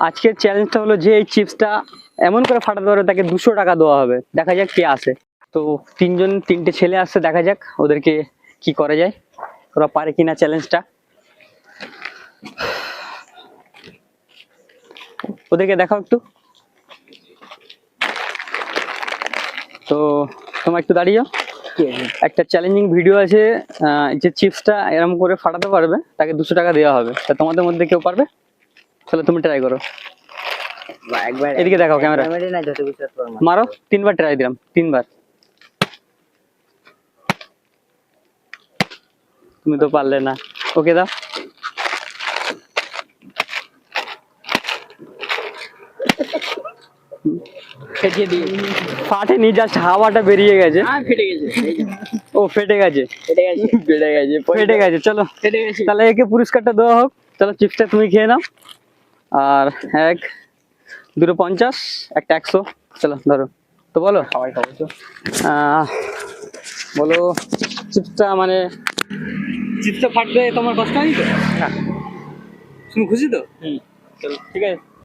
আজকের চ্যালেঞ্জটা হলো যে এই চিপসটা এমন করে ফাটাতে পারবে তাকে 200 টাকা দেওয়া হবে। দেখা যাক কে আসে। তো তিনটে ছেলে আসছে, দেখা যাক ওদেরকে কি করা যায়, ওরা পারে কিনা চ্যালেঞ্জটা। ওদেরকে দেখাও একটু। তো তোমরা একটু দাঁড়িয়ে যাও। একটা চ্যালেঞ্জিং ভিডিও আছে, যে চিপসটা এরকম করে ফাটাতে পারবে তাকে 200 টাকা দেওয়া হবে। তা তোমাদের মধ্যে কেউ পারবে? তাহলে তুমি ট্রাই করো। এদিকে দেখাও ক্যামেরা, মারো 3বার ট্রাই দিলাম, 3বার। তুমি তো পারলে না, ওকে দাও। ফাটেনি, জাস্ট হাওয়াটা বেরিয়ে গেছে। ও ফেটে গেছে, ফেটে গেছে। চলো তাহলে একে পুরস্কারটা দেওয়া হোক। চলো চিপসটা তুমি খেয়ে নাও। আর 1 2 50, একটা 100। চলো ধরো। তো বলো বলো চিপসটা মানে চিপসটা ফাটবে তোমার কষ্ট হয়নি তো? না। তুমি খুশি তো? চলো ঠিক আছে।